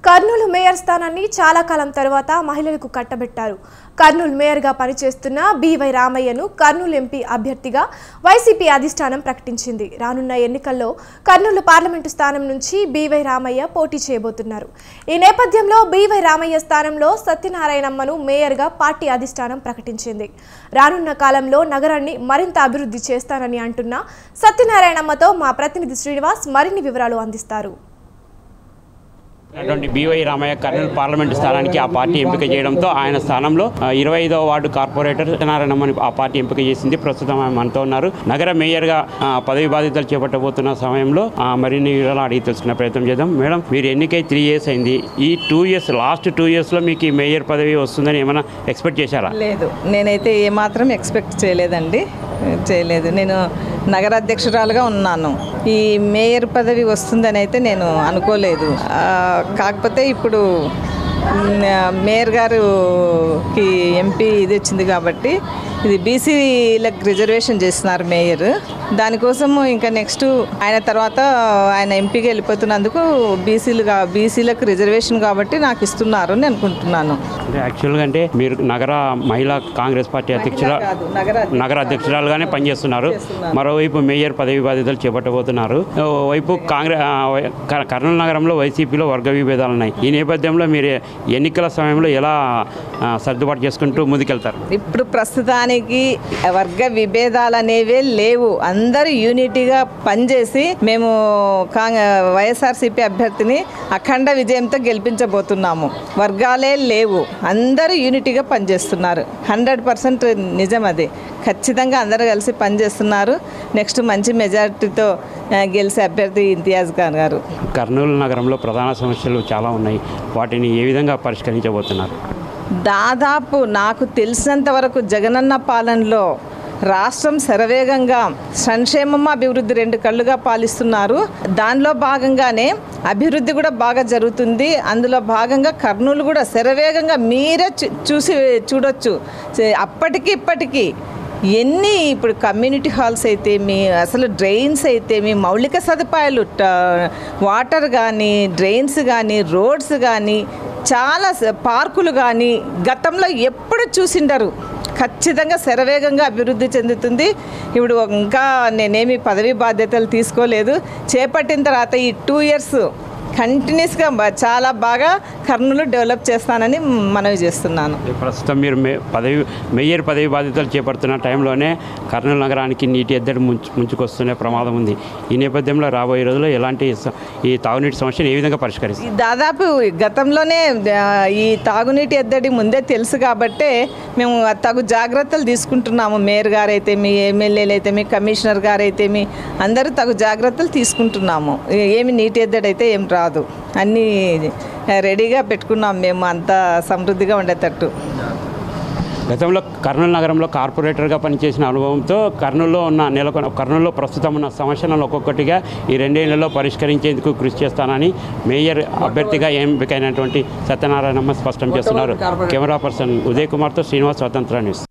Kurnool mayor స్థానాన్ని చాలా కాలం తర్వాత మహిళలకు కట్టబెట్టారు. కర్నూలు మేయర్గా పనిచేస్తున్న బి.వై. రామయ్యను కర్నూలు ఎంపీ అభ్యర్థిగా వైసీపీ అధిష్టానం ప్రకటించింది. రానున్న ఎన్నికల్లో కర్నూలు పార్లమెంటు స్థానం నుంచి బి.వై. రామయ్య పోటీ చేయబోతున్నారు. ఈ నేపథ్యంలో బి.వై. రామయ్య స్థానంలో సత్యనారాయణమ్మను మేయర్గా పార్టీ అధిష్టానం ప్రకటించింది. రానున్న కాలంలో నగరాన్ని మరింత అభివృద్ధి చేస్తానని అంటున్న సత్యనారాయణమ్మతో మా ప్రతినిధి శ్రీనివాస్ మరిన్ని వివరాలు అందిస్తారు. బి.వై. రామయ్య కర్నూలు పార్లమెంటు స్థానానికి ఆ పార్టీ ఎంపిక చేయడంతో ఆయన స్థానంలో 25వ వార్డు కార్పొరేటర్ సత్యనారాయణమ్మని ఆ పార్టీ ఎంపిక చేసింది. ప్రస్తుతం ఆయన మనతో ఉన్నారు. నగర మేయర్గా పదవి బాధ్యతలు చేపట్టబోతున్న సమయంలో మరిన్ని వివరాలు అడిగి తెలుసుకునే ప్రయత్నం చేద్దాం. మేడం, మీరు ఎన్నికై 3 years అయింది. ఈ 2 years లాస్ట్ 2 yearsలో మీకు ఈ మేయర్ పదవి వస్తుందని ఏమైనా ఎక్స్పెక్ట్ చేశారా? లేదు, నేనైతే ఏమాత్రం ఎక్స్పెక్ట్ చేయలేదు. నేను నగరాధ్యక్షురాలుగా ఉన్నాను. ఈ మేయర్ పదవి వస్తుందని అయితే నేను అనుకోలేదు. కాకపోతే ఇప్పుడు మేయర్ గారికి ఎంపీ ఇది వచ్చింది కాబట్టి ఇది బీసీలకు రిజర్వేషన్ చేస్తున్నారు మేయర్. దానికోసము ఇంకా నెక్స్ట్ ఆయన తర్వాత ఆయన ఎంపీగా వెళ్ళిపోతున్నందుకు బీసీలకు రిజర్వేషన్ కాబట్టి నాకు ఇస్తున్నారు అని అనుకుంటున్నాను. యాక్చువల్గా అంటే మీరు నగర మహిళా కాంగ్రెస్ పార్టీ నగర అధ్యక్షురాలుగానే పనిచేస్తున్నారు. మరోవైపు మేయర్ పదవి బాధ్యతలు చేపట్టబోతున్నారు. వైపు కర్నూలు నగరంలో వైసీపీలో వర్గ విభేదాలు ఉన్నాయి. ఈ నేపథ్యంలో మీరు ఎన్నికల సమయంలో ఎలా సర్దుబాటు చేసుకుంటూ ముందుకెళ్తారు? ఇప్పుడు ప్రస్తుతానికి వర్గ విభేదాలు అనేవే లేవు. అందరూ యూనిటీగా పనిచేసి మేము వైఎస్ఆర్సీపీ అభ్యర్థిని అఖండ విజయంతో గెలిపించబోతున్నాము. వర్గాలే లేవు, అందరూ యూనిటీగా పనిచేస్తున్నారు. 100% నిజం అది. ఖచ్చితంగా అందరూ కలిసి పనిచేస్తున్నారు. నెక్స్ట్ మంచి మెజారిటీతో గెలిచే అభ్యర్థి ఇంతియాజ్ ఖాన్ గారు. కర్నూలు నగరంలో ప్రధాన సమస్యలు చాలా ఉన్నాయి. వాటిని ఏ విధంగా పరిష్కరించబోతున్నారు? దాదాపు నాకు తెలిసినంత వరకు జగనన్న పాలనలో రాష్ట్రం శరవేగంగా సంక్షేమం అభివృద్ధి 2 కళ్ళుగా పాలిస్తున్నారు. దానిలో భాగంగానే అభివృద్ధి కూడా బాగా జరుగుతుంది. అందులో భాగంగా కర్నూలు కూడా శరవేగంగా మీరే చూడొచ్చు. అప్పటికి ఇప్పటికీ ఎన్ని ఇప్పుడు కమ్యూనిటీ హాల్స్ అయితే అసలు డ్రైన్స్ అయితే మౌలిక సదుపాయాలు వాటర్ కానీ డ్రైన్స్ కానీ రోడ్స్ కానీ చాలా పార్కులు కానీ గతంలో ఎప్పుడు చూసిండరు. ఖచ్చితంగా శరవేగంగా అభివృద్ధి చెందుతుంది. ఇప్పుడు ఇంకా నేనేమి పదవి బాధ్యతలు తీసుకోలేదు. చేపట్టిన తర్వాత ఈ 2 years కంటిన్యూస్గా చాలా బాగా కర్నూలు డెవలప్ చేస్తానని మనవి చేస్తున్నాను. ప్రస్తుతం మీరు మేయర్ పదవి బాధ్యతలు చేపడుతున్న టైంలోనే కర్నూలు నగరానికి నీటి ఎద్దడి ముంచుకొస్తున్న ప్రమాదం ఉంది. ఈ నేపథ్యంలో రాబోయే రోజుల్లో ఎలాంటి ఈ తాగునీటి సమస్యను ఏ విధంగా పరిష్కరిస్తారు? దాదాపు గతంలోనే ఈ తాగునీటి ఎద్దడి ముందే తెలుసు కాబట్టే మేము తగు జాగ్రత్తలు తీసుకుంటున్నాము. మేయర్ గారైతే ఎమ్మెల్యేలు అయితే కమిషనర్ గారైతే అందరూ తగు జాగ్రత్తలు తీసుకుంటున్నాము. ఏమి నీటి ఎద్దడి అయితే ఏం రాదు. అన్నీ రెడీగా పెట్టుకున్నాం మేము, అంతా సమృద్ధిగా ఉండేటట్టు. గతంలో కర్నూలు నగరంలో కార్పొరేటర్గా పనిచేసిన అనుభవంతో కర్నూలులో ప్రస్తుతం ఉన్న సమస్యలను ఒక్కొక్కటిగా ఈ 2 ఏళ్లలో పరిష్కరించేందుకు కృషి చేస్తానని మేయర్ అభ్యర్థిగా ఎంపికైనటువంటి సత్యనారాయణమ్మ స్పష్టం చేస్తున్నారు. కెమెరా పర్సన్ ఉదయ్ కుమార్తో శ్రీనివాస్, స్వతంత్ర న్యూస్.